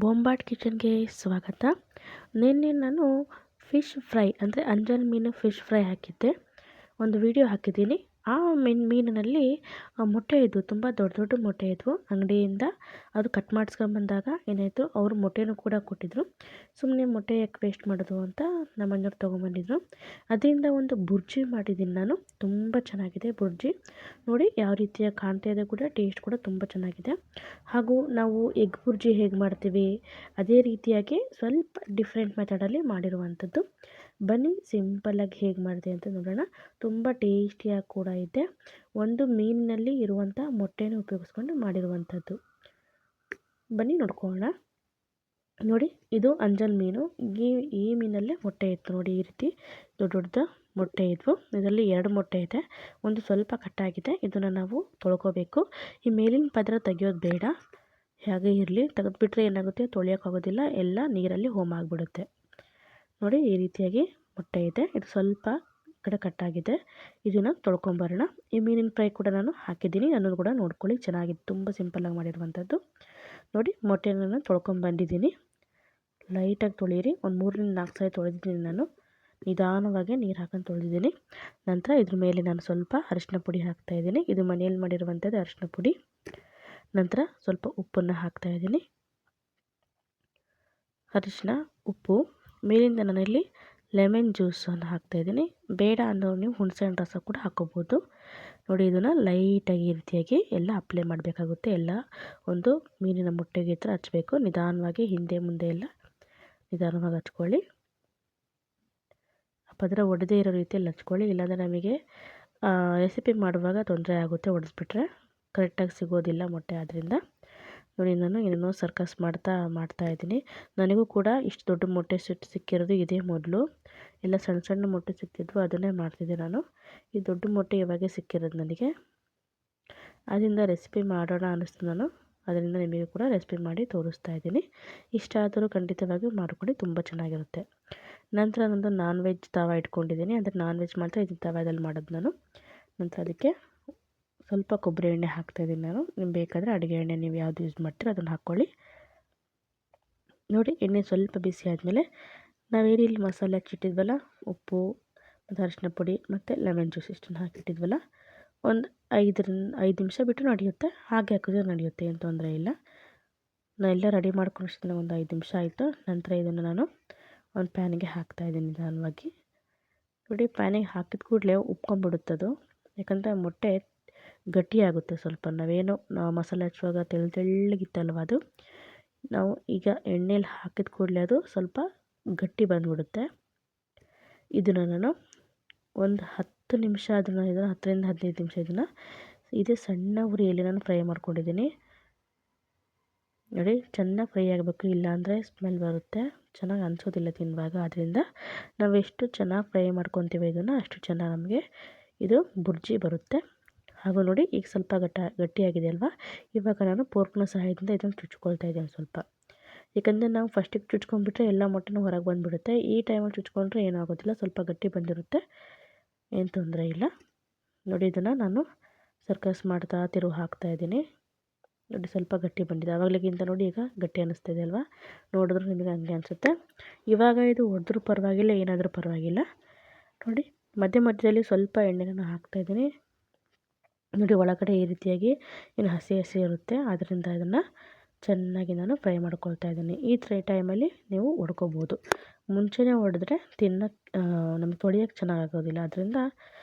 ಬೊಂಬಾಟ್ ಕಿಚನ್ಗೆ ಸ್ವಾಗತ. ನಿನ್ನೆ ನಾನು ಫಿಶ್ ಫ್ರೈ ಅಂದರೆ ಅಂಜಲ್ ಮೀನು ಫಿಶ್ ಫ್ರೈ ಹಾಕಿದ್ದೆ, ಒಂದು ವಿಡಿಯೋ ಹಾಕಿದ್ದೀನಿ. ಆ ಮೀನಿನಲ್ಲಿ ಮೊಟ್ಟೆ ಇದ್ವು, ತುಂಬ ದೊಡ್ಡ ದೊಡ್ಡ ಮೊಟ್ಟೆ ಇದ್ವು. ಅಂಗಡಿಯಿಂದ ಅದು ಕಟ್ ಮಾಡಿಸ್ಕೊಂಬಂದಾಗ ಏನಾಯಿತು, ಅವರು ಮೊಟ್ಟೆನೂ ಕೂಡ ಕೊಟ್ಟಿದ್ದರು. ಸುಮ್ಮನೆ ಮೊಟ್ಟೆ ಯಾಕೆ ವೇಸ್ಟ್ ಮಾಡೋದು ಅಂತ ನಮ್ಮ ಮನೆಯವ್ರು ತೊಗೊಂಬಂದಿದ್ರು. ಅದರಿಂದ ಒಂದು ಬುರ್ಜಿ ಮಾಡಿದ್ದೀನಿ ನಾನು. ತುಂಬ ಚೆನ್ನಾಗಿದೆ ಬುರ್ಜಿ. ನೋಡಿ ಯಾವ ರೀತಿಯಾಗಿ ಕಾಣ್ತಾ ಇದೆ, ಕೂಡ ಟೇಸ್ಟ್ ಕೂಡ ತುಂಬ ಚೆನ್ನಾಗಿದೆ. ಹಾಗೂ ನಾವು ಎಗ್ ಬುರ್ಜಿ ಹೇಗೆ ಮಾಡ್ತೀವಿ ಅದೇ ರೀತಿಯಾಗಿ ಸ್ವಲ್ಪ ಡಿಫ್ರೆಂಟ್ ಮೆಥಡಲ್ಲಿ ಮಾಡಿರುವಂಥದ್ದು. ಬನ್ನಿ ಸಿಂಪಲ್ಲಾಗಿ ಹೇಗೆ ಮಾಡಿದೆ ಅಂತ ನೋಡೋಣ. ತುಂಬ ಟೇಸ್ಟಿಯಾಗಿ ಕೂಡ ಇದೆ. ಒಂದು ಮೀನಿನಲ್ಲಿ ಇರುವಂಥ ಮೊಟ್ಟೆನ ಉಪಯೋಗಿಸ್ಕೊಂಡು ಮಾಡಿರುವಂಥದ್ದು. ಬನ್ನಿ ನೋಡ್ಕೊಳ್ಳೋಣ. ನೋಡಿ, ಇದು ಅಂಜಲ್ ಮೀನು. ಈ ಮೀನಲ್ಲೇ ಮೊಟ್ಟೆ ಇತ್ತು ನೋಡಿ, ಈ ರೀತಿ ದೊಡ್ಡ ದೊಡ್ಡದು ಮೊಟ್ಟೆ ಇದ್ವು. ಇದರಲ್ಲಿ 2 ಮೊಟ್ಟೆ ಇದೆ, ಒಂದು ಸ್ವಲ್ಪ ಕಟ್ಟಾಗಿದೆ. ಇದನ್ನು ನಾವು ತೊಳ್ಕೊಬೇಕು. ಈ ಮೇಲಿನ ಪದರ ತೆಗಿಯೋದು ಬೇಡ, ಹಾಗೆ ಇರಲಿ. ತೆಗೆದುಬಿಟ್ರೆ ಏನಾಗುತ್ತೆ, ತೊಳೆಯೋಕ್ಕಾಗೋದಿಲ್ಲ, ಎಲ್ಲ ನೀರಲ್ಲಿ ಆಗಿಬಿಡುತ್ತೆ. ನೋಡಿ ಈ ರೀತಿಯಾಗಿ ಮೊಟ್ಟೆ ಇದೆ. ಇದು ಸ್ವಲ್ಪ ಕಡೆ ಕಟ್ಟಾಗಿದೆ. ಇದನ್ನು ತೊಳ್ಕೊಂಬರೋಣ. ಈ ಮೀನಿನ ಫ್ರೈ ಕೂಡ ನಾನು ಹಾಕಿದ್ದೀನಿ, ಅನ್ನೋದು ಕೂಡ ನೋಡ್ಕೊಳ್ಳಿ. ಚೆನ್ನಾಗಿದೆ, ತುಂಬ ಸಿಂಪಲ್ಲಾಗಿ ಮಾಡಿರುವಂಥದ್ದು. ನೋಡಿ ಮೊಟ್ಟೆನ ನಾನು ತೊಳ್ಕೊಂಬಂದಿದ್ದೀನಿ. ಲೈಟಾಗಿ ತೊಳೀರಿ. ಒಂದು 3ರಿಂದ 4 ಸಾರಿ ತೊಳೆದಿದ್ದೀನಿ ನಾನು. ನಿಧಾನವಾಗಿ ನೀರು ಹಾಕೊಂಡು ತೊಳೆದಿದ್ದೀನಿ. ನಂತರ ಇದ್ರ ಮೇಲೆ ನಾನು ಸ್ವಲ್ಪ ಅರಿಶಿನ ಪುಡಿ ಹಾಕ್ತಾಯಿದ್ದೀನಿ. ಇದು ಮನೆಯಲ್ಲಿ ಮಾಡಿರುವಂಥದ್ದು ಅರಿಶಿನ ಪುಡಿ. ನಂತರ ಸ್ವಲ್ಪ ಉಪ್ಪನ್ನು ಹಾಕ್ತಾಯಿದ್ದೀನಿ. ಅರಿಶಿನ, ಉಪ್ಪು. ಮೇಲಿಂದ ನಾನಿಲ್ಲಿ ಲೆಮನ್ ಜ್ಯೂಸನ್ನು ಹಾಕ್ತಾಯಿದ್ದೀನಿ. ಬೇಡ ಅನ್ನೋರು ನೀವು ಹುಣಸೆಹಣ್ಣು ರಸ ಕೂಡ ಹಾಕ್ಕೋಬೋದು. ನೋಡಿ, ಇದನ್ನು ಲೈಟಾಗಿ ಈ ರೀತಿಯಾಗಿ ಎಲ್ಲ ಅಪ್ಲೈ ಮಾಡಬೇಕಾಗುತ್ತೆ. ಎಲ್ಲ ಒಂದು ಮೀನಿನ ಮೊಟ್ಟೆಗೆ ಈ ಥರ ಹಚ್ಚಬೇಕು. ನಿಧಾನವಾಗಿ ಹಿಂದೆ ಮುಂದೆ ಎಲ್ಲ ನಿಧಾನವಾಗಿ ಹಚ್ಕೊಳ್ಳಿ. ಪದರ ಒಡೆದೇ ಇರೋ ರೀತಿಯಲ್ಲಿ ಹಚ್ಕೊಳ್ಳಿ, ಇಲ್ಲಾಂದರೆ ನಮಗೆ ರೆಸಿಪಿ ಮಾಡುವಾಗ ತೊಂದರೆ ಆಗುತ್ತೆ. ಒಡೆಸ್ಬಿಟ್ರೆ ಕರೆಕ್ಟಾಗಿ ಸಿಗೋದಿಲ್ಲ ಮೊಟ್ಟೆ. ಆದ್ದರಿಂದ ನೋಡಿ, ನಾನು ಏನೇನೋ ಸರ್ಕಸ್ ಮಾಡ್ತಾ ಇದ್ದೀನಿ. ನನಗೂ ಕೂಡ ಇಷ್ಟು ದೊಡ್ಡ ಮೊಟ್ಟೆ ಸಿಕ್ಕಿರೋದು ಇದೇ ಮೊದಲು. ಎಲ್ಲ ಸಣ್ಣ ಸಣ್ಣ ಮೊಟ್ಟೆ ಸಿಕ್ತಿದ್ವು, ಅದನ್ನೇ ಮಾಡ್ತಿದ್ದೆ ನಾನು. ಈ ದೊಡ್ಡ ಮೊಟ್ಟೆ ಇವಾಗೆ ಸಿಕ್ಕಿರೋದು ನನಗೆ. ಅದರಿಂದ ರೆಸಿಪಿ ಮಾಡೋಣ ಅನ್ನಿಸ್ತು ನಾನು. ಅದರಿಂದ ನಿಮಗೆ ಕೂಡ ರೆಸಿಪಿ ಮಾಡಿ ತೋರಿಸ್ತಾ ಇದ್ದೀನಿ. ಇಷ್ಟ ಆದರೂ ಖಂಡಿತವಾಗಿ ಮಾಡ್ಕೊಳ್ಳಿ, ತುಂಬ ಚೆನ್ನಾಗಿರುತ್ತೆ. ನಂತರ ನಂದು ನಾನ್ ವೆಜ್ ತವ ಇಟ್ಕೊಂಡಿದ್ದೀನಿ, ಅಂದರೆ ನಾನ್ ವೆಜ್ ಮಾತ್ರ ಇದು ತವಾದಲ್ಲಿ ಮಾಡೋದು ನಾನು. ನಂತರ ಅದಕ್ಕೆ ಸ್ವಲ್ಪ ಕೊಬ್ಬರಿ ಎಣ್ಣೆ ಹಾಕ್ತಾಯಿದ್ದೀನಿ ನಾನು. ನಿಮ್ಗೆ ಬೇಕಾದರೆ ಅಡುಗೆ ಎಣ್ಣೆ ನೀವು ಯಾವುದು ಯೂಸ್ ಮಾಡ್ತೀರೋ ಅದನ್ನು ಹಾಕ್ಕೊಳ್ಳಿ. ನೋಡಿ, ಎಣ್ಣೆ ಸ್ವಲ್ಪ ಬಿಸಿ ಆದಮೇಲೆ ನಾವೇನು ಇಲ್ಲಿ ಮಸಾಲೆ ಹಾಕಿಟ್ಟಿದ್ವಲ್ಲ, ಉಪ್ಪು ಮತ್ತು ಅರಿಶಿನ ಪುಡಿ ಮತ್ತು ಲೆಮನ್ ಜ್ಯೂಸ್ ಇಷ್ಟನ್ನು ಹಾಕಿಟ್ಟಿದ್ವಲ್ಲ, ಒಂದು 5 ನಿಮಿಷ ಬಿಟ್ಟು ನಡೆಯುತ್ತೆ. ಹಾಗೆ ಹಾಕಿದ್ರೆ ನಡೆಯುತ್ತೆ, ಏನು ತೊಂದರೆ ಇಲ್ಲ. ನಾನು ಎಲ್ಲ ರೆಡಿ ಮಾಡ್ಕೊಂಡು ಒಂದು 5 ನಿಮಿಷ ಆಯಿತು. ನಂತರ ಇದನ್ನು ನಾನು ಒಂದು ಪ್ಯಾನಿಗೆ ಹಾಕ್ತಾಯಿದ್ದೀನಿ ನಿಧಾನವಾಗಿ. ನೋಡಿ, ಪ್ಯಾನಿಗೆ ಹಾಕಿದ ಕೂಡಲೇ ಉಪ್ಕೊಂಡ್ಬಿಡುತ್ತದು, ಯಾಕಂದರೆ ಮೊಟ್ಟೆ ಗಟ್ಟಿಯಾಗುತ್ತೆ ಸ್ವಲ್ಪ. ನಾವು ಮಸಾಲೆ ಹಚ್ಚುವಾಗ ತೆಳ್ಳಗಿತ್ತಲ್ವ ಅದು, ನಾವು ಈಗ ಎಣ್ಣೆಲಿ ಹಾಕಿದ ಕೂಡಲೇ ಅದು ಸ್ವಲ್ಪ ಗಟ್ಟಿ ಬಂದುಬಿಡುತ್ತೆ. ಇದನ್ನು ನಾನು ಒಂದು 10 ನಿಮಿಷ ಇದನ್ನು 10ರಿಂದ 15 ನಿಮಿಷ ಇದನ್ನು ಇದೇ ಸಣ್ಣ ಉರಿಯಲ್ಲಿ ನಾನು ಫ್ರೈ ಮಾಡ್ಕೊಂಡಿದ್ದೀನಿ. ನೋಡಿ, ಚೆನ್ನಾಗಿ ಫ್ರೈ ಆಗಬೇಕು, ಇಲ್ಲಾಂದರೆ ಸ್ಮೆಲ್ ಬರುತ್ತೆ, ಚೆನ್ನಾಗಿ ಅನಿಸೋದಿಲ್ಲ ತಿನ್ನುವಾಗ. ಆದ್ದರಿಂದ ನಾವು ಎಷ್ಟು ಚೆನ್ನಾಗಿ ಫ್ರೈ ಮಾಡ್ಕೊತೀವಿ ಇದನ್ನು, ಅಷ್ಟು ಚೆನ್ನಾಗಿ ನಮಗೆ ಇದು ಬುರ್ಜಿ ಬರುತ್ತೆ. ಹಾಗೂ ನೋಡಿ, ಈಗ ಸ್ವಲ್ಪ ಗಟ್ಟಿಯಾಗಿದೆ ಅಲ್ವಾ. ಇವಾಗ ನಾನು ಫೋರ್ಕ್ನ ಸಹಾಯದಿಂದ ಇದನ್ನು ಚುಚ್ಕೊಳ್ತಾ ಇದ್ದೀನಿ ಸ್ವಲ್ಪ. ಯಾಕಂದರೆ ನಾವು ಫಸ್ಟಿಗೆ ಚುಚ್ಕೊಂಡ್ಬಿಟ್ರೆ ಎಲ್ಲ ಮೊಟ್ಟೆನೂ ಹೊರಗೆ ಬಂದುಬಿಡುತ್ತೆ. ಈ ಟೈಮಲ್ಲಿ ಚುಚ್ಕೊಂಡ್ರೆ ಏನಾಗೋದಿಲ್ಲ, ಸ್ವಲ್ಪ ಗಟ್ಟಿ ಬಂದಿರುತ್ತೆ, ಏನು ತೊಂದರೆ ಇಲ್ಲ. ನೋಡಿ, ಇದನ್ನು ನಾನು ಸರ್ಕಸ್ ಮಾಡ್ತಾ ತಿರುವು ಹಾಕ್ತಾಯಿದ್ದೀನಿ. ನೋಡಿ, ಸ್ವಲ್ಪ ಗಟ್ಟಿ ಬಂದಿದೆ. ಆವಾಗಲಿಗಿಂತ ನೋಡಿ ಈಗ ಗಟ್ಟಿ ಅನ್ನಿಸ್ತಾಯಿದೆ ಅಲ್ವಾ. ನೋಡಿದ್ರೆ ನಿಮಗೆ ಹಂಗೆ ಅನಿಸುತ್ತೆ. ಇವಾಗ ಇದು ಹೊಡೆದ್ರೂ ಪರವಾಗಿಲ್ಲ, ಏನಾದರೂ ಪರವಾಗಿಲ್ಲ. ನೋಡಿ, ಮಧ್ಯದಲ್ಲಿ ಸ್ವಲ್ಪ ಎಣ್ಣೆನ ಹಾಕ್ತಾಯಿದ್ದೀನಿ. ನೋಡಿ, ಒಳಗಡೆ ಈ ರೀತಿಯಾಗಿ ಇನ್ನು ಹಸಿ ಇರುತ್ತೆ. ಆದ್ದರಿಂದ ಇದನ್ನು ಚೆನ್ನಾಗಿ ನಾನು ಫ್ರೈ ಮಾಡ್ಕೊಳ್ತಾ ಇದ್ದೀನಿ. ಈ ಟೈಮಲ್ಲಿ ನೀವು ಹೊಡ್ಕೋಬೋದು. ಮುಂಚೆನೇ ಹೊಡೆದ್ರೆ ನಮಗೆ ತೊಳಿಯೋಕ್ಕೆ ಚೆನ್ನಾಗಾಗೋದಿಲ್ಲ. ಅದರಿಂದ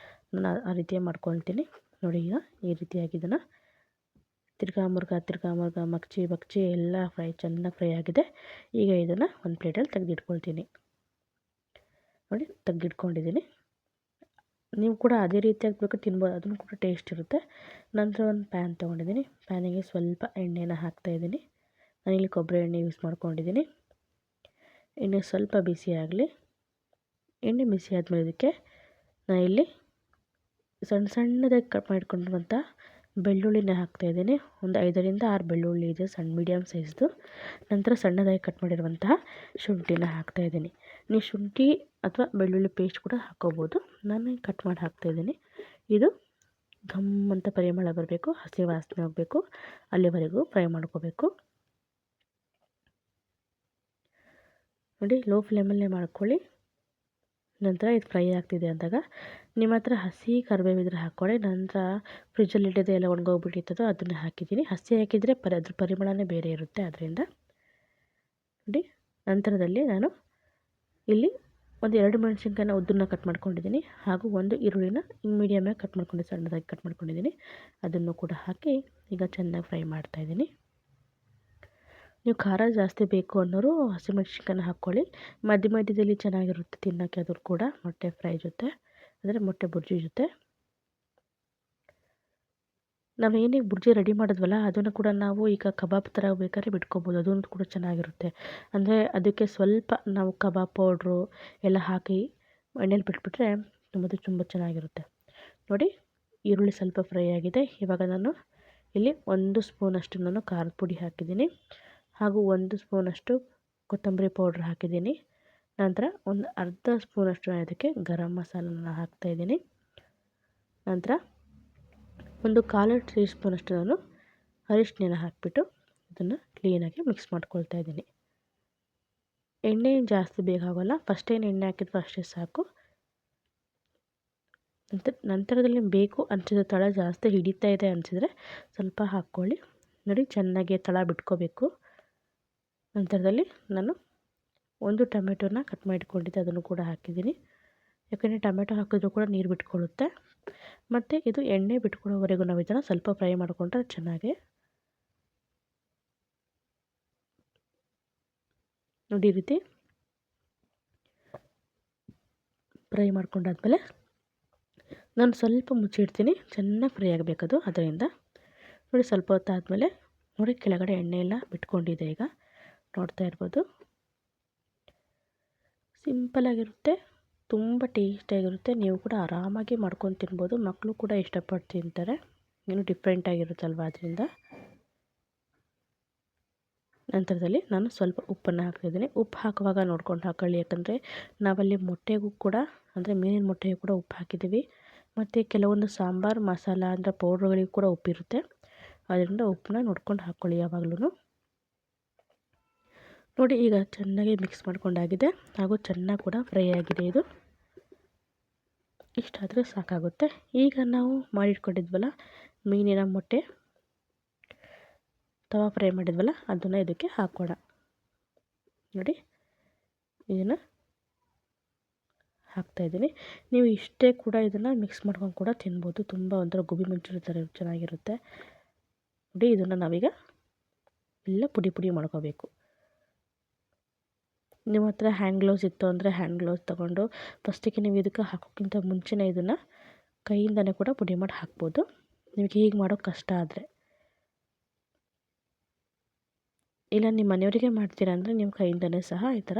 ನಾನು ಆ ರೀತಿಯೇ ಮಾಡ್ಕೊಳ್ತೀನಿ. ನೋಡಿ, ಈಗ ಈ ರೀತಿಯಾಗಿ ಇದನ್ನು ತಿರ್ಗಾ ಮುರ್ಗ ಮಗ್ಚಿ ಎಲ್ಲ ಚೆನ್ನಾಗಿ ಫ್ರೈ ಆಗಿದೆ. ಈಗ ಇದನ್ನು ಒಂದು ಪ್ಲೇಟಲ್ಲಿ ತೆಗೆದಿಟ್ಕೊಳ್ತೀನಿ. ನೋಡಿ, ತೆಗೆದಿಟ್ಕೊಂಡಿದ್ದೀನಿ. ನೀವು ಕೂಡ ಅದೇ ರೀತಿಯಾಗಿ ಬೇಕು ತಿನ್ಬೋದು, ಅದನ್ನು ಕೂಡ ಟೇಸ್ಟ್ ಇರುತ್ತೆ. ನಂತರ ಒಂದು ಪ್ಯಾನ್ ತೊಗೊಂಡಿದ್ದೀನಿ. ಪ್ಯಾನಿಗೆ ಸ್ವಲ್ಪ ಎಣ್ಣೆನ ಹಾಕ್ತಾಯಿದ್ದೀನಿ. ನಾನಿಲ್ಲಿ ಕೊಬ್ಬರಿ ಎಣ್ಣೆ ಯೂಸ್ ಮಾಡ್ಕೊಂಡಿದ್ದೀನಿ. ಎಣ್ಣೆ ಸ್ವಲ್ಪ ಬಿಸಿ ಆಗಲಿ. ಎಣ್ಣೆ ಬಿಸಿ ಆದಮೇಲೆ ಇದಕ್ಕೆ ನಾನಿಲ್ಲಿ ಸಣ್ಣದಾಗಿ ಕಟ್ ಮಾಡಿಕೊಂಡಿರುವಂಥ ಬೆಳ್ಳುಳ್ಳಿನ ಹಾಕ್ತಾಯಿದ್ದೀನಿ. ಒಂದು 5ರಿಂದ 6 ಬೆಳ್ಳುಳ್ಳಿ ಇದೆ, ಮೀಡಿಯಮ್ ಸೈಜ್ದು. ನಂತರ ಸಣ್ಣದಾಗಿ ಕಟ್ ಮಾಡಿರುವಂತಹ ಶುಂಠಿನ ಹಾಕ್ತಾಯಿದ್ದೀನಿ. ನೀವು ಶುಂಠಿ ಅಥವಾ ಬೆಳ್ಳುಳ್ಳಿ ಪೇಸ್ಟ್ ಕೂಡ ಹಾಕ್ಕೋಬೋದು. ನಾನು ಕಟ್ ಮಾಡಿ ಹಾಕ್ತಾಯಿದ್ದೀನಿ. ಇದು ಘಮ್ ಅಂತ ಪರಿಮಳ ಬರಬೇಕು, ಹಸಿ ವಾಸನೆ ಹೋಗಬೇಕು, ಅಲ್ಲಿವರೆಗೂ ಫ್ರೈ ಮಾಡ್ಕೋಬೇಕು. ನೋಡಿ ಲೋ ಫ್ಲೇಮಲ್ಲೇ ಮಾಡ್ಕೊಳ್ಳಿ. ನಂತರ ಇದು ಫ್ರೈ ಆಗ್ತಿದೆ ಅಂದಾಗ ನಿಮ್ಮ ಹತ್ರ ಹಸಿ ಕರಿಬೇವಿದ್ರೆ ಹಾಕ್ಕೊಳ್ಳಿ. ನಂತರ ಫ್ರಿಜ್ಜಲ್ಲಿ ಇಟ್ಟಿದ್ದು ಎಲ್ಲ ಒಣಗೋಗ್ಬಿಟ್ಟಿರ್ತದೋ ಅದನ್ನು ಹಾಕಿದ್ದೀನಿ. ಹಸಿ ಹಾಕಿದರೆ ಅದ್ರ ಪರಿಮಳನೇ ಬೇರೆ ಇರುತ್ತೆ. ಅದರಿಂದ ನೋಡಿ ನಂತರದಲ್ಲಿ ನಾನು ಇಲ್ಲಿ ಒಂದು 2 ಮೆಣಸಿನ್ಕಾಯಿನ ಉದ್ದನ್ನ ಕಟ್ ಮಾಡ್ಕೊಂಡಿದ್ದೀನಿ, ಹಾಗೂ ಒಂದು ಈರುಳ್ಳಿನ ಮೀಡಿಯಮಾಗಿ ಕಟ್ ಮಾಡ್ಕೊಂಡು ಸಣ್ಣದಾಗಿ ಕಟ್ ಮಾಡ್ಕೊಂಡಿದ್ದೀನಿ. ಅದನ್ನು ಕೂಡ ಹಾಕಿ ಈಗ ಚೆನ್ನಾಗಿ ಫ್ರೈ ಮಾಡ್ತಾಯಿದ್ದೀನಿ. ನೀವು ಖಾರ ಜಾಸ್ತಿ ಬೇಕು ಅನ್ನೋರು ಹಸಿಮೆಣ್ಸಿನ್ಕಾಯಿನ ಹಾಕ್ಕೊಳ್ಳಿ. ಮಧ್ಯದಲ್ಲಿ ಚೆನ್ನಾಗಿರುತ್ತೆ ತಿನ್ನೋಕ್ಕೆ ಅದು ಕೂಡ ಮೊಟ್ಟೆ ಫ್ರೈ ಜೊತೆ, ಅಂದರೆ ಮೊಟ್ಟೆ ಬುರ್ಜಿ ಜೊತೆ. ನಾವು ಏನಿಗೆ ಬುರ್ಜಿ ರೆಡಿ ಮಾಡಿದ್ವಲ್ಲ ಅದನ್ನು ಕೂಡ ನಾವು ಈಗ ಕಬಾಬ್ ಥರ ಬೇಕಾದ್ರೆ ಬಿಟ್ಕೋಬೋದು. ಅದೊಂದು ಕೂಡ ಚೆನ್ನಾಗಿರುತ್ತೆ. ಅಂದರೆ ಅದಕ್ಕೆ ಸ್ವಲ್ಪ ನಾವು ಕಬಾಬ್ ಪೌಡ್ರು ಎಲ್ಲ ಹಾಕಿ ಎಣ್ಣೆಲಿ ಬಿಟ್ಬಿಟ್ರೆ ತುಂಬ ಚೆನ್ನಾಗಿರುತ್ತೆ. ನೋಡಿ ಈರುಳ್ಳಿ ಸ್ವಲ್ಪ ಫ್ರೈ ಆಗಿದೆ. ಇವಾಗ ನಾನು ಇಲ್ಲಿ 1 ಸ್ಪೂನಷ್ಟು ನಾನು ಖಾರದ ಪುಡಿ ಹಾಕಿದ್ದೀನಿ, ಹಾಗೂ 1 ಸ್ಪೂನಷ್ಟು ಕೊತ್ತಂಬರಿ ಪೌಡ್ರ್ ಹಾಕಿದ್ದೀನಿ. ನಂತರ ಒಂದು ಅರ್ಧ ಸ್ಪೂನಷ್ಟು ನಾನು ಇದಕ್ಕೆ ಗರಂ ಮಸಾಲನ ಹಾಕ್ತಾಯಿದ್ದೀನಿ. ನಂತರ ಒಂದು 1/4 ಟೀ ಸ್ಪೂನಷ್ಟು ನಾನು ಅರಿಶಿನ ಹಾಕಿಬಿಟ್ಟು ಇದನ್ನು ಕ್ಲೀನಾಗಿ ಮಿಕ್ಸ್ ಮಾಡ್ಕೊಳ್ತಾ ಇದ್ದೀನಿ. ಎಣ್ಣೆ ಜಾಸ್ತಿ ಬೇಕಾಗೋಲ್ಲ, ಫಸ್ಟೇನು ಎಣ್ಣೆ ಹಾಕಿದ್ವಿ ಅಷ್ಟೇ ಸಾಕು. ನಂತರದಲ್ಲಿ ಬೇಕು ಅನಿಸಿದ್ರೆ ತಳ ಜಾಸ್ತಿ ಹಿಡಿತಾ ಇದೆ ಅನಿಸಿದರೆ ಸ್ವಲ್ಪ ಹಾಕ್ಕೊಳ್ಳಿ. ನೋಡಿ ಚೆನ್ನಾಗಿ ತಳ ಬಿಟ್ಕೋಬೇಕು. ನಂತರದಲ್ಲಿ ನಾನು ಒಂದು ಟೊಮೆಟೊನ ಕಟ್ ಮಾಡಿಟ್ಕೊಂಡಿದ್ದೆ, ಅದನ್ನು ಕೂಡ ಹಾಕಿದ್ದೀನಿ. ಯಾಕಂದರೆ ಟೊಮೆಟೊ ಹಾಕಿದ್ರೂ ಕೂಡ ನೀರು ಬಿಟ್ಕೊಳ್ಳುತ್ತೆ. ಮತ್ತು ಇದು ಎಣ್ಣೆ ಬಿಟ್ಕೊಳ್ಳೋವರೆಗೂ ನಾವು ಇದನ್ನು ಸ್ವಲ್ಪ ಫ್ರೈ ಮಾಡಿಕೊಂಡ್ರೆ ಚೆನ್ನಾಗಿ. ನೋಡಿ ಈ ರೀತಿ ಫ್ರೈ ಮಾಡ್ಕೊಂಡಾದ್ಮೇಲೆ ನಾನು ಸ್ವಲ್ಪ ಮುಚ್ಚಿಡ್ತೀನಿ, ಚೆನ್ನಾಗಿ ಫ್ರೈ ಆಗಬೇಕದು. ಅದರಿಂದ ನೋಡಿ ಸ್ವಲ್ಪ ಹೊತ್ತಾದಮೇಲೆ ನೋಡಿ ಕೆಳಗಡೆ ಎಣ್ಣೆ ಎಲ್ಲ ಬಿಟ್ಕೊಂಡಿದೆ. ಈಗ ನೋಡ್ತಾ ಇರ್ಬೋದು, ಸಿಂಪಲಾಗಿರುತ್ತೆ, ತುಂಬ ಟೇಸ್ಟಿಯಾಗಿರುತ್ತೆ. ನೀವು ಕೂಡ ಆರಾಮಾಗಿ ಮಾಡ್ಕೊಂಡು ತಿನ್ಬೋದು. ಮಕ್ಕಳು ಕೂಡ ಇಷ್ಟಪಟ್ಟು ತಿಂತಾರೆ, ಏನು ಡಿಫ್ರೆಂಟಾಗಿರುತ್ತಲ್ವ ಅದರಿಂದ. ನಂತರದಲ್ಲಿ ನಾನು ಸ್ವಲ್ಪ ಉಪ್ಪನ್ನು ಹಾಕ್ತಿದ್ದೀನಿ. ಉಪ್ಪು ಹಾಕುವಾಗ ನೋಡ್ಕೊಂಡು ಹಾಕೊಳ್ಳಿ, ಯಾಕಂದರೆ ನಾವಲ್ಲಿ ಮೊಟ್ಟೆಗೂ ಕೂಡ, ಅಂದರೆ ಮೀನಿನ ಮೊಟ್ಟೆಗೂ ಕೂಡ ಉಪ್ಪು ಹಾಕಿದ್ದೀವಿ. ಮತ್ತು ಕೆಲವೊಂದು ಸಾಂಬಾರು ಮಸಾಲ ಅಂದರೆ ಪೌಡ್ರುಗಳಿಗೂ ಕೂಡ ಉಪ್ಪಿರುತ್ತೆ. ಅದರಿಂದ ಉಪ್ಪನ್ನ ನೋಡ್ಕೊಂಡು ಹಾಕ್ಕೊಳ್ಳಿ ಯಾವಾಗಲೂ. ನೋಡಿ ಈಗ ಚೆನ್ನಾಗಿ ಮಿಕ್ಸ್ ಮಾಡ್ಕೊಂಡಾಗಿದೆ, ಹಾಗೂ ಚೆನ್ನಾಗಿ ಕೂಡ ಫ್ರೈ ಆಗಿದೆ. ಇದು ಇಷ್ಟಾದರೆ ಸಾಕಾಗುತ್ತೆ. ಈಗ ನಾವು ಮಾಡಿಟ್ಕೊಂಡಿದ್ವಲ್ಲ ಮೀನಿನ ಮೊಟ್ಟೆ ತವಾ ಫ್ರೈ ಮಾಡಿದ್ವಲ್ಲ ಅದನ್ನು ಇದಕ್ಕೆ ಹಾಕೋಣ. ನೋಡಿ ಇದನ್ನು ಹಾಕ್ತಾಯಿದ್ದೀನಿ. ನೀವು ಇಷ್ಟೇ ಕೂಡ ಇದನ್ನು ಮಿಕ್ಸ್ ಮಾಡ್ಕೊಂಡು ಕೂಡ ತಿನ್ಬೋದು. ತುಂಬ ಒಂಥರ ಗೋಬಿ ಮಂಚೂರಿ ಥರ ಚೆನ್ನಾಗಿರುತ್ತೆ. ನೋಡಿ ಇದನ್ನು ನಾವೀಗ ಎಲ್ಲ ಪುಡಿ ಮಾಡ್ಕೋಬೇಕು. ನಿಮ್ಮ ಹತ್ರ ಹ್ಯಾಂಡ್ ಗ್ಲೌಸ್ ಇತ್ತು ಅಂದರೆ ಹ್ಯಾಂಡ್ ಗ್ಲೌಸ್ ತೊಗೊಂಡು ಫಸ್ಟಿಗೆ ನೀವು ಇದಕ್ಕೆ ಹಾಕೋಕ್ಕಿಂತ ಮುಂಚೆನೇ ಇದನ್ನು ಕೈಯಿಂದನೇ ಕೂಡ ಪುಡಿ ಮಾಡಿ ಹಾಕ್ಬೋದು, ನಿಮಗೆ ಹೀಗೆ ಮಾಡೋಕ್ಕೆ ಕಷ್ಟ ಆದರೆ. ಇಲ್ಲ ನಿಮ್ಮ ಮನೆಯವರಿಗೆ ಮಾಡ್ತೀರಾ ಅಂದರೆ ನಿಮ್ಮ ಕೈಯಿಂದನೇ ಸಹ ಈ ಥರ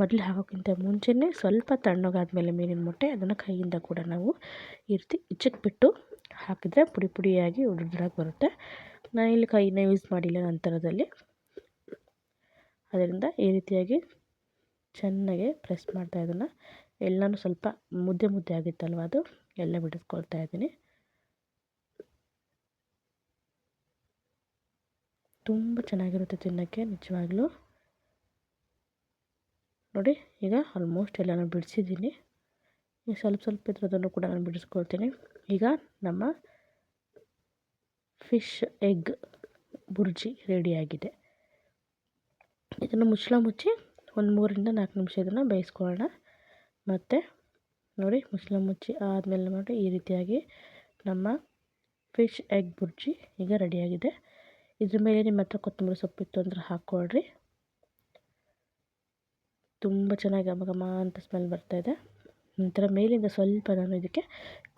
ಮೊದಲು ಹಾಕೋಕ್ಕಿಂತ ಮುಂಚೆನೇ ಸ್ವಲ್ಪ ತಣ್ಣಗಾದ್ಮೇಲೆ ಮೀನಿನ ಮೊಟ್ಟೆ ಅದನ್ನು ಕೈಯಿಂದ ಕೂಡ ನಾವು ಈ ರೀತಿ ಇಚ್ಚಿಕ್ಬಿಟ್ಟು ಹಾಕಿದರೆ ಪುಡಿಯಾಗಿ ಉದುರಾಗಿ ಬರುತ್ತೆ. ನಾನು ಇಲ್ಲಿ ಕೈನ ಯೂಸ್ ಮಾಡಿಲ್ಲ ನಂತರದಲ್ಲಿ. ಅದರಿಂದ ಈ ರೀತಿಯಾಗಿ ಚೆನ್ನಾಗಿ ಪ್ರೆಸ್ ಮಾಡ್ತಾ ಇದನ್ನು ಎಲ್ಲನೂ ಸ್ವಲ್ಪ ಮುದ್ದೆ ಆಗಿತ್ತಲ್ವ ಅದು ಎಲ್ಲ ಬಿಡಿಸ್ಕೊಳ್ತಾ ಇದ್ದೀನಿ. ತುಂಬ ಚೆನ್ನಾಗಿರುತ್ತೆ ತಿನ್ನೋಕ್ಕೆ ನಿಜವಾಗ್ಲೂ. ನೋಡಿ ಈಗ ಆಲ್ಮೋಸ್ಟ್ ಎಲ್ಲನೂ ಬಿಡಿಸಿದ್ದೀನಿ. ಈಗ ಸ್ವಲ್ಪ ಇದ್ರದನ್ನು ಕೂಡ ನಾನು ಬಿಡಿಸ್ಕೊಳ್ತೀನಿ. ಈಗ ನಮ್ಮ ಫಿಶ್ ಎಗ್ ಬುರ್ಜಿ ರೆಡಿಯಾಗಿದೆ. ಇದನ್ನು ಮುಚ್ಚಿ ಒಂದು 3ರಿಂದ 4 ನಿಮಿಷ ಇದನ್ನು ಬೇಯಿಸ್ಕೊಳ್ಳೋಣ. ಮತ್ತು ನೋಡಿ ಮುಚ್ಚಿ ಆದಮೇಲೆ ನೋಡಿ ಈ ರೀತಿಯಾಗಿ ನಮ್ಮ ಫಿಶ್ ಎಗ್ ಬುರ್ಜಿ ಈಗ ರೆಡಿಯಾಗಿದೆ. ಇದ್ರ ಮೇಲೆ ನಿಮ್ಮ ಹತ್ರ ಕೊತ್ತಂಬರಿ ಸೊಪ್ಪಿತ್ತು ಅಂದರೆ ಹಾಕ್ಕೊಳ್ರಿ. ತುಂಬ ಚೆನ್ನಾಗಿ ಘಮ ಅಂತ ಸ್ಮೆಲ್ ಬರ್ತಾಯಿದೆ. ನಂತರ ಮೇಲಿಂದ ಸ್ವಲ್ಪ ನಾನು ಇದಕ್ಕೆ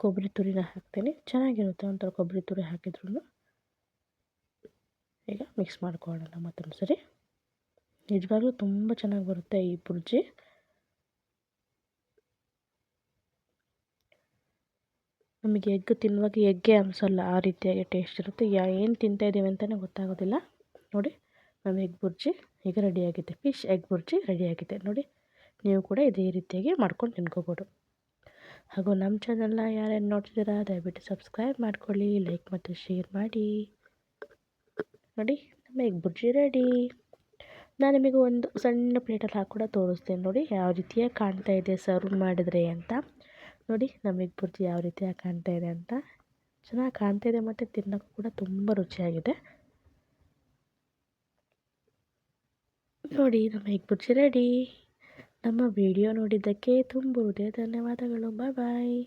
ಕೊಬ್ಬರಿ ತುರಿನ ಹಾಕ್ತೀನಿ, ಚೆನ್ನಾಗಿರುತ್ತೆ ಒಂಥರ ಕೊಬ್ಬರಿ ತುರಿ ಹಾಕಿದ್ರು. ಈಗ ಮಿಕ್ಸ್ ಮಾಡ್ಕೊಳ್ಳೋಣ ಮತ್ತೊಂದು ಸರಿ. ನಿಜವಾಗ್ಲೂ ತುಂಬ ಚೆನ್ನಾಗಿ ಬರುತ್ತೆ ಈ ಬುರ್ಜಿ. ನಮಗೆ ಎಗ್ ತಿನ್ನುವಾಗ ಎಗ್ಗೆ ಅನಿಸಲ್ಲ, ಆ ರೀತಿಯಾಗಿ ಟೇಸ್ಟ್ ಇರುತ್ತೆ. ಏನು ತಿಂತಾಯಿದ್ದೀವಿ ಅಂತಲೇ ಗೊತ್ತಾಗೋದಿಲ್ಲ. ನೋಡಿ ನಮ್ಮ ಎಗ್ ಬುರ್ಜಿ ಈಗ ರೆಡಿಯಾಗಿದೆ, ಫಿಶ್ ಎಗ್ ಬುರ್ಜಿ ರೆಡಿಯಾಗಿದೆ. ನೋಡಿ ನೀವು ಕೂಡ ಇದೇ ರೀತಿಯಾಗಿ ಮಾಡ್ಕೊಂಡು ತಿನ್ಕೋಬೋದು. ಹಾಗೂ ನಮ್ಮ ಚಾನಲ್ನ ಯಾರ್ಯಾರು ನೋಡ್ತಿದ್ದೀರಾ ದಯವಿಟ್ಟು ಸಬ್ಸ್ಕ್ರೈಬ್ ಮಾಡ್ಕೊಳ್ಳಿ, ಲೈಕ್ ಮತ್ತು ಶೇರ್ ಮಾಡಿ. ನೋಡಿ ನಮ್ಮ ಎಗ್ ಬುರ್ಜಿ ರೆಡಿ. ನಾನು ನಿಮಗೆ ಒಂದು ಸಣ್ಣ ಪ್ಲೇಟಲ್ಲಿ ಹಾಕಿ ಕೂಡ ತೋರಿಸ್ತೇನೆ ನೋಡಿ ಯಾವ ರೀತಿಯಾಗಿ ಕಾಣ್ತಾ ಇದೆ ಸರ್ವ್ ಮಾಡಿದರೆ ಅಂತ. ನೋಡಿ ನಮ್ಮ ಎಗ್ ಬುರ್ಜಿ ಯಾವ ರೀತಿಯಾಗಿ ಕಾಣ್ತಾ ಇದೆ ಅಂತ. ಚೆನ್ನಾಗಿ ಕಾಣ್ತಾ ಇದೆ ಮತ್ತು ತಿನ್ನೋಕ್ಕೂ ಕೂಡ ತುಂಬ ರುಚಿಯಾಗಿದೆ. ನೋಡಿ ನಮ್ಮ ಎಗ್ ಬುರ್ಜಿ ರೆಡಿ. ನಮ್ಮ ವಿಡಿಯೋ ನೋಡಿದ್ದಕ್ಕೆ ತುಂಬ ಹೃದಯ ಧನ್ಯವಾದಗಳು. ಬಾಯ್ ಬಾಯ್.